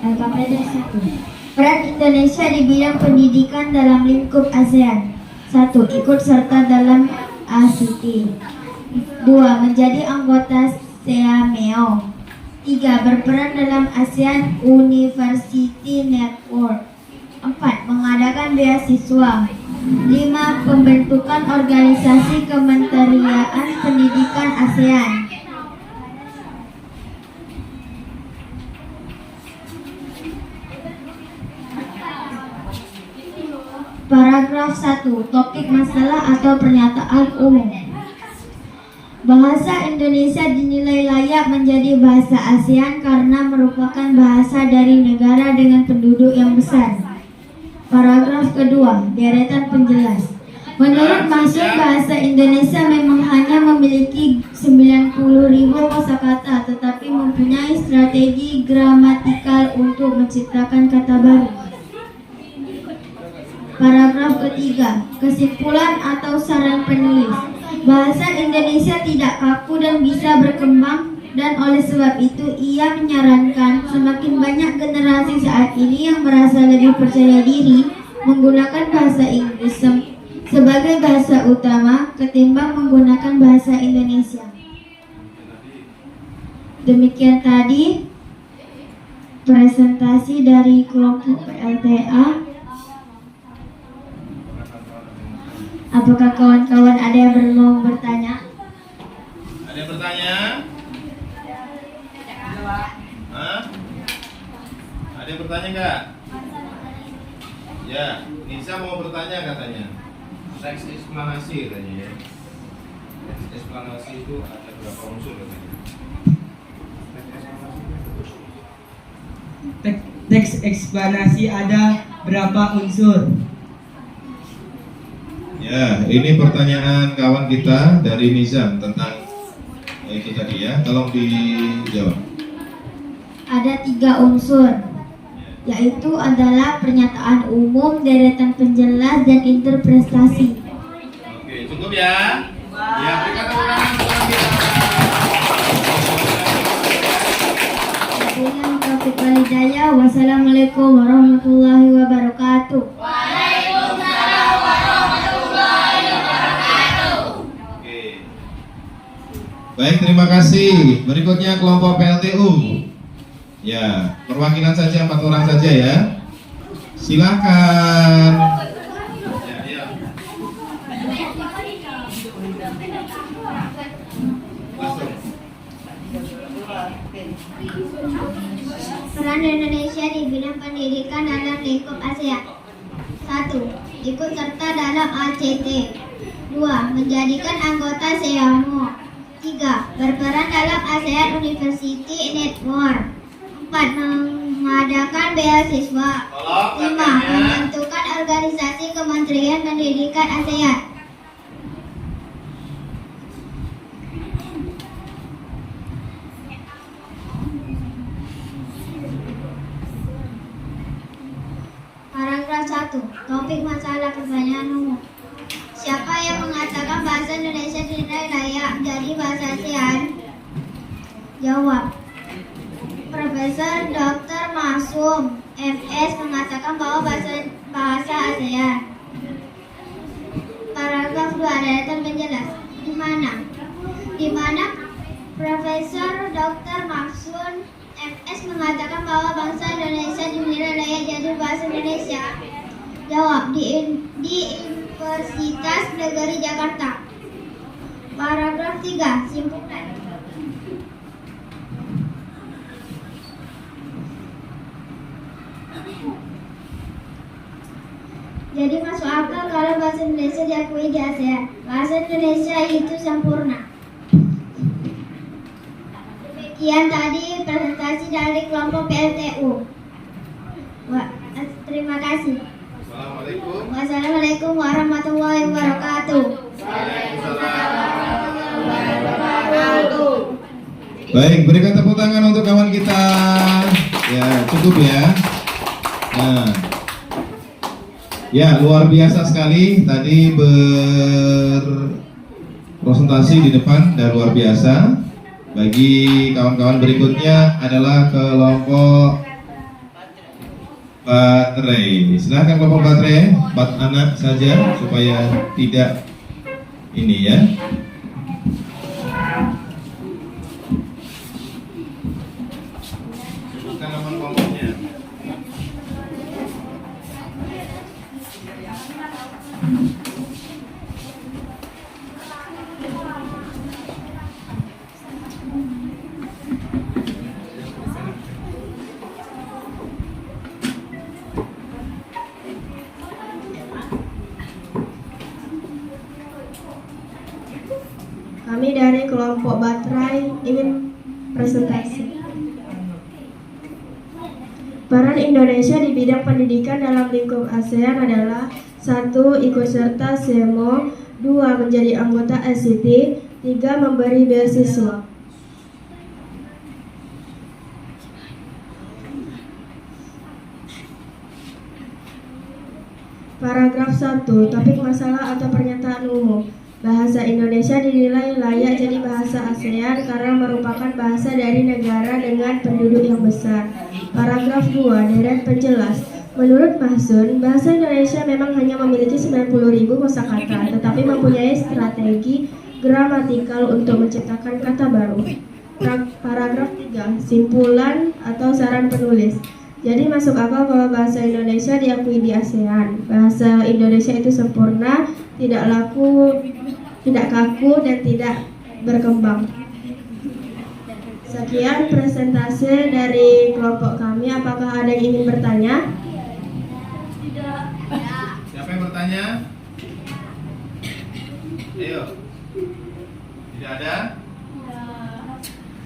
LKPD 1. Peran Indonesia di bidang pendidikan dalam lingkup ASEAN. 1. Ikut serta dalam ACT. 2. Menjadi anggota SEAMEO. 3. Berperan dalam ASEAN University Network. 4. Mengadakan beasiswa. 5. Pembentukan organisasi kementerian pendidikan ASEAN. Paragraf 1. Topik masalah atau pernyataan umum. Bahasa Indonesia dinilai layak menjadi bahasa ASEAN karena merupakan bahasa dari negara dengan penduduk yang besar. Paragraf kedua, deretan penjelas. Menurut Masuk, bahasa Indonesia memang hanya memiliki 90.000 kosakata, tetapi mempunyai strategi gramatikal untuk menciptakan kata baru. Paragraf ketiga, kesimpulan atau saran penulis. Bahasa Indonesia tidak kaku dan bisa berkembang, dan oleh sebab itu ia menyarankan semakin banyak generasi saat ini yang merasa lebih percaya diri menggunakan bahasa Inggris sebagai bahasa utama ketimbang menggunakan bahasa Indonesia. Demikian tadi presentasi dari kelompok PLTA. Apakah kawan-kawan ada yang mau bertanya? Ada yang bertanya? Hah? Ada yang bertanya nggak? Ya, Nisa mau bertanya katanya. Teks eksplanasi katanya ya. Teks eksplanasi itu ada berapa unsur katanya? Teks eksplanasi ada berapa unsur? Ya, ini pertanyaan kawan kita dari Nizam tentang itu tadi ya. Tolong dijawab. Ada 3 unsur, yaitu adalah pernyataan umum, deretan penjelas, dan interpretasi. Oke, cukup ya. Ya, berikan tepuk tangan untuk kita. Wabillahi taufiq wal hidayah. Wassalamualaikum warahmatullahi wabarakatuh. Waalaikumsalam warahmatullahi wabarakatuh. Oke. Baik, terima kasih. Berikutnya kelompok PLTU. Ya, perwakilan saja 4 orang saja ya. Silakan. Ya, ya. Langsung. Peran Indonesia di bidang pendidikan dalam lingkup ASEAN. 1. Ikut serta dalam ACT. 2. Menjadikan anggota SEAMO. 3. Berperan dalam ASEAN University Network. 4. Mengadakan beasiswa. 5. Membentukkan organisasi Kementerian Pendidikan ASEAN. Paragraf 1. Topik masalah pertanyaan umum. Siapa yang mengatakan bahasa Indonesia dinilai layak jadi bahasa ASEAN? Jawab. Profesor Dr. Masum, MS, mengatakan bahwa bahasa ASEAN. Paragraf 2. Deretan penjelas. Di mana Profesor Dr. Masum, MS, mengatakan bahwa bangsa Indonesia dinilai layak jadi bahasa Indonesia. Jawab. Di Universitas Negeri Jakarta. Paragraf 3. Simpulan. Jadi masuk akal kalau bahasa Indonesia diakui di ASEAN. Bahasa Indonesia itu sempurna. Demikian tadi presentasi dari kelompok PLTU. Terima kasih. Assalamualaikum. Wassalamualaikum warahmatullahi wabarakatuh. Baik, berikan tepuk tangan untuk kawan kita. Ya, cukup ya. Nah, ya luar biasa sekali tadi berpresentasi di depan dan luar biasa. Bagi kawan-kawan berikutnya adalah kelompok baterai. Silahkan kelompok baterai, 4 anak saja supaya tidak ini ya. Sebutkan nama kelompoknya. Kami dari kelompok baterai ingin presentasi. Peran Indonesia di bidang pendidikan dalam lingkup ASEAN adalah 1. Ikut serta SEMO. 2. Menjadi anggota SCT. 3. Memberi beasiswa. Paragraf 1. Topik masalah atau pernyataan umum. Bahasa Indonesia dinilai layak jadi bahasa ASEAN karena merupakan bahasa dari negara dengan penduduk yang besar. Paragraf 2. Deret penjelas. Menurut Mahsun, bahasa Indonesia memang hanya memiliki 90.000 kosakata, tetapi mempunyai strategi gramatikal untuk menciptakan kata baru. Paragraf 3. Simpulan atau saran penulis. Jadi masuk akal bahwa bahasa Indonesia diakui di ASEAN. Bahasa Indonesia itu sempurna, tidak kaku dan tidak berkembang. Sekian presentase dari kelompok kami. Apakah ada yang ingin bertanya? Siapa yang bertanya? Ayo. Tidak ada?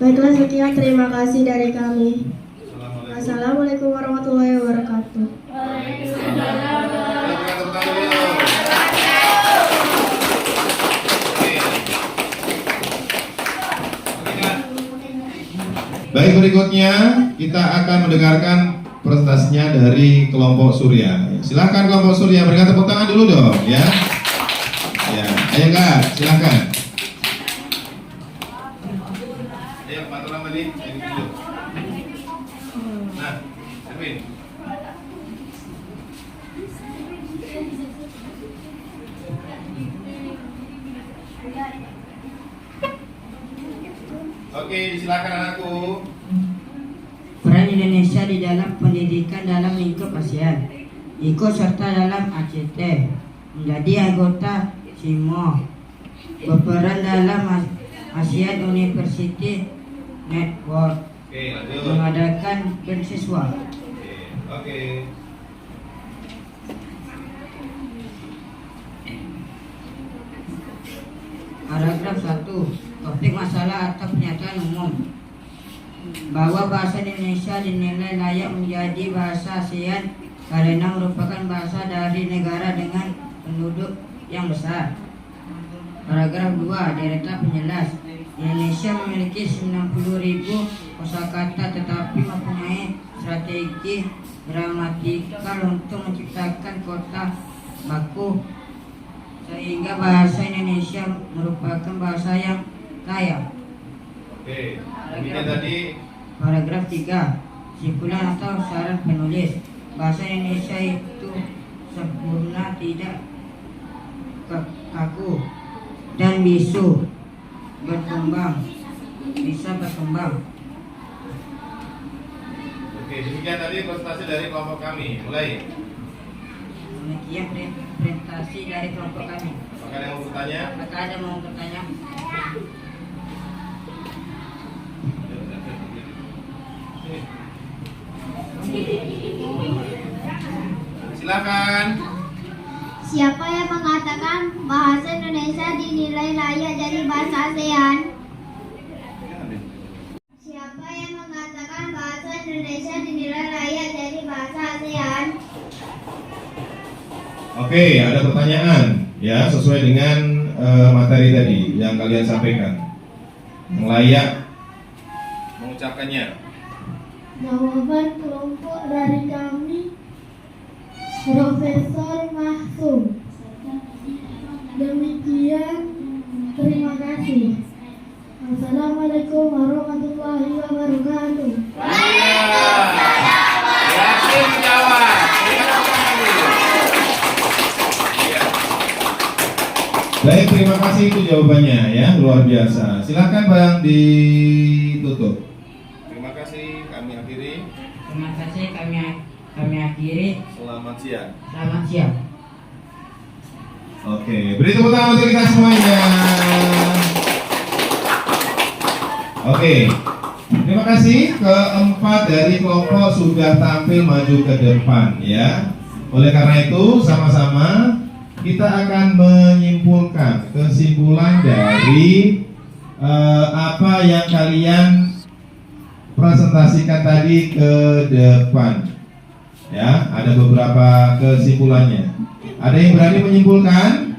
Baiklah, sekian, terima kasih dari kami. Assalamualaikum. Assalamualaikum warahmatullahi wabarakatuh. Baik, berikutnya kita akan mendengarkan presentasinya dari kelompok Surya. Silakan kelompok Surya, berikan tepuk tangan dulu dong, ya. Ya, ayo Kak, silakan. Ayo, Pak Tulang tadi, ini dulu. Nah, Erwin. Oke, silakan anakku. Peran Indonesia di dalam pendidikan dalam lingkup ASEAN. Ikut serta dalam ACT, menjadi anggota SIMO, berperan dalam ASEAN University Network, Oke, lanjut. mengadakan beasiswa. Oke. Paragraf 1. Topik masalah atau pernyataan umum. Bahwa bahasa Indonesia dinilai layak menjadi bahasa ASEAN karena merupakan bahasa dari negara dengan penduduk yang besar. Paragraf 2. Deretan penjelas. Indonesia memiliki 90.000 kosakata tetapi mempunyai strategi gramatikal untuk menciptakan kata baku sehingga bahasa Indonesia merupakan bahasa yang kaya. Oke. Ini tadi. Paragraf 3. Simpulan atau saran penulis. Bahasa Indonesia itu sempurna, tidak kaku dan bisa berkembang. Oke, demikian tadi presentasi dari kelompok kami. Mulai. Demikian presentasi dari kelompok kami. Apakah ada yang mau bertanya? Apakah ada mau bertanya? Silakan. Siapa yang mengatakan bahasa Indonesia dinilai layak jadi bahasa ASEAN? Siapa yang mengatakan bahasa Indonesia dinilai layak jadi bahasa ASEAN? Oke, ada pertanyaan ya sesuai dengan materi tadi yang kalian sampaikan. Yang layak mengucapkannya. Jawaban kelompok dari kami Profesor Mahsun. Demikian, terima kasih. Assalamualaikum warahmatullahi wabarakatuh. Yakin jawab. Baik, terima kasih itu jawabannya ya, luar biasa. Silakan Bang ditutup. Terima kasih, kami akhiri. Terima kasih, kami akhiri. Selamat siang. Selamat siang. Oke, beri tepuk tangan untuk kita semuanya. Oke, terima kasih. Keempat dari kelompok sudah tampil maju ke depan ya. Oleh karena itu, sama-sama kita akan menyimpulkan kesimpulan dari apa yang kalian presentasikan tadi ke depan. Ya, ada beberapa kesimpulannya. Ada yang berani menyimpulkan?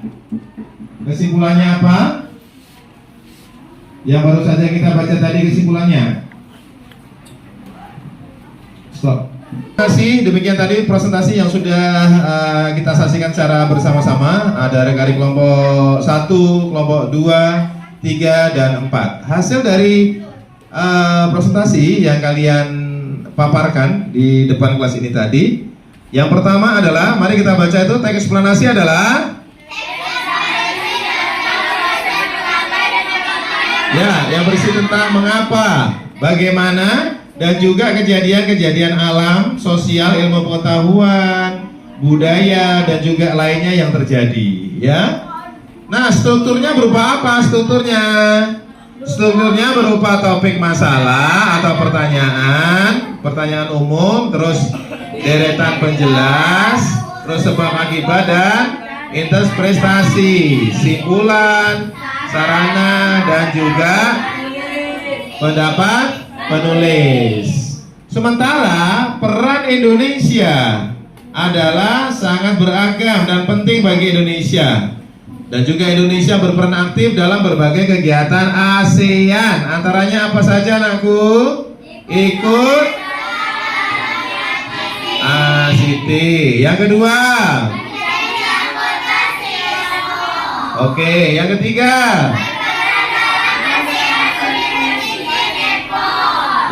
Kesimpulannya apa? Yang baru saja kita baca tadi kesimpulannya. Stop. Terima kasih. Demikian tadi presentasi yang sudah kita saksikan secara bersama-sama. Ada rekan kelompok 1, kelompok 2, 3, dan 4. Hasil dari presentasi yang kalian paparkan di depan kelas ini tadi. Yang pertama adalah, mari kita baca itu teks eksplanasi adalah ya, yang berisi tentang mengapa, bagaimana, dan juga kejadian-kejadian alam, sosial, ilmu pengetahuan, budaya, dan juga lainnya yang terjadi, ya. Nah, strukturnya berupa apa? Strukturnya berupa topik masalah atau pertanyaan umum, terus deretan penjelas, terus sebab akibat dan interpretasi, simpulan, sarana, dan juga pendapat penulis. Sementara peran Indonesia adalah sangat beragam dan penting bagi Indonesia. Dan juga Indonesia berperan aktif dalam berbagai kegiatan ASEAN. Antaranya apa saja, anakku? Ikut ACT. Yang kedua, oke, yang ketiga,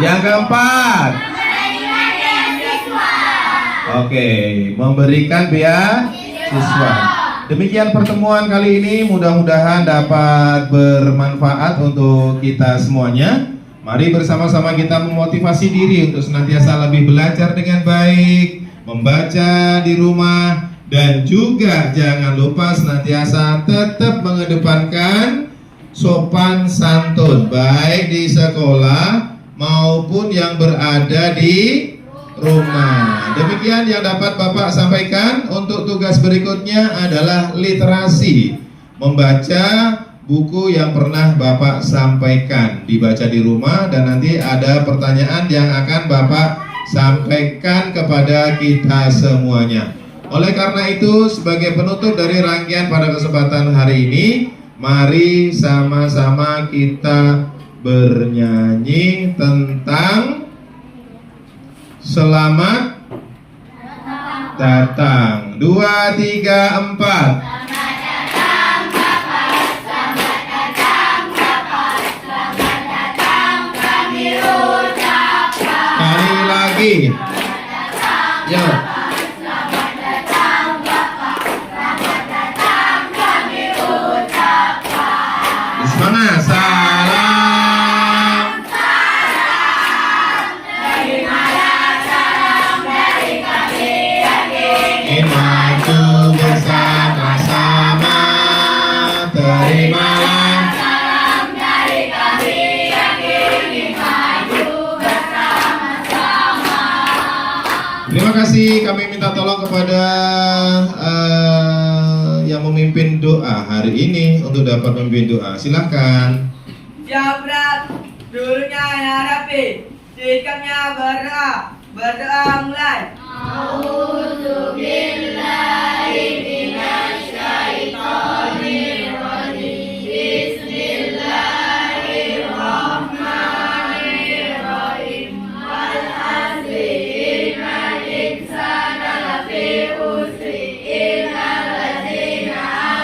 yang keempat, oke, memberikan beasiswa. Demikian pertemuan kali ini, mudah-mudahan dapat bermanfaat untuk kita semuanya. Mari bersama-sama kita memotivasi diri untuk senantiasa lebih belajar dengan baik, membaca di rumah, dan juga jangan lupa senantiasa tetap mengedepankan sopan santun, baik di sekolah maupun yang berada di rumah. Demikian yang dapat Bapak sampaikan. Untuk tugas berikutnya adalah literasi, membaca buku yang pernah Bapak sampaikan, dibaca di rumah, dan nanti ada pertanyaan yang akan Bapak sampaikan kepada kita semuanya. Oleh karena itu, sebagai penutup dari rangkaian pada kesempatan hari ini, mari sama-sama kita bernyanyi tentang selamat datang. 2, 3, 4. Sekali lagi. Ya. Semangat. Salam. Ingin maju bersama-sama. Terimalah. Terima kasih. Kami minta tolong kepada yang memimpin doa hari ini untuk dapat memimpin doa. Silakan. Siap, dulunya yang rapi, sikapnya berdoa. Berdoa mulai. A'udzubillahi minasyaitonir rajim. Bismillahirrahmanirrahim. Wal 'asri innal insana lafi khusri illa allazina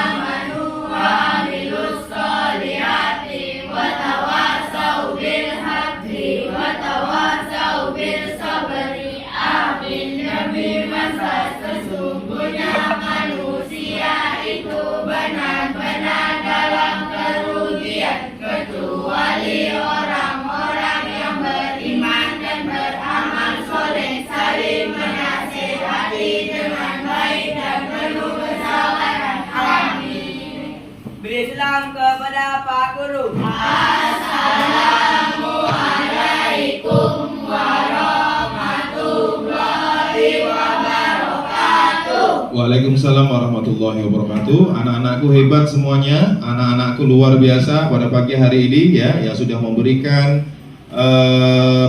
amanu wa 'amilus sholihati wa tawasaw bil haqqi wa tawasaw bil sabri. Amin. Nabi masa sesungguhnya manusia itu benar-benar dalam kerugian, kecuali orang-orang yang beriman dan beramal soleh, saling menasihati dengan baik dan penuh kesabaran. Amin. Beri salam kepada Pak Guru. Assalamualaikum warahmatullahi wabarakatuh. Waalaikumsalam warahmatullahi wabarakatuh. Anak-anakku hebat semuanya, anak-anakku luar biasa pada pagi hari ini ya, yang sudah memberikan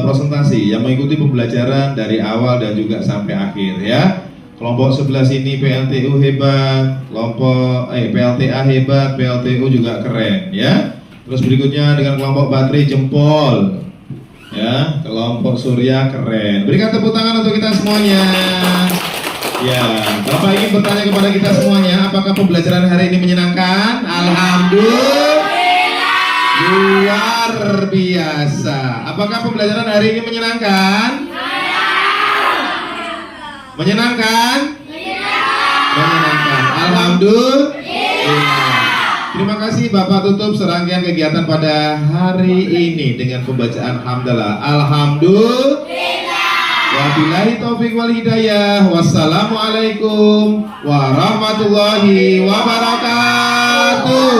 presentasi, yang mengikuti pembelajaran dari awal dan juga sampai akhir ya. Kelompok sebelah sini PLTU hebat, kelompok PLTA hebat, PLTU juga keren ya. Terus berikutnya dengan kelompok baterai jempol. Ya, kelompok surya keren. Berikan tepuk tangan untuk kita semuanya. Ya, Bapak ingin bertanya kepada kita semuanya, apakah pembelajaran hari ini menyenangkan? Alhamdulillah. Luar biasa. Apakah pembelajaran hari ini menyenangkan? Menyenangkan? Menyenangkan. Alhamdulillah. Terima kasih Bapak tutup serangkaian kegiatan pada hari ini dengan pembacaan hamdalah. Alhamdulillah. Wabillahi taufiq wal hidayah. Wassalamualaikum warahmatullahi wabarakatuh.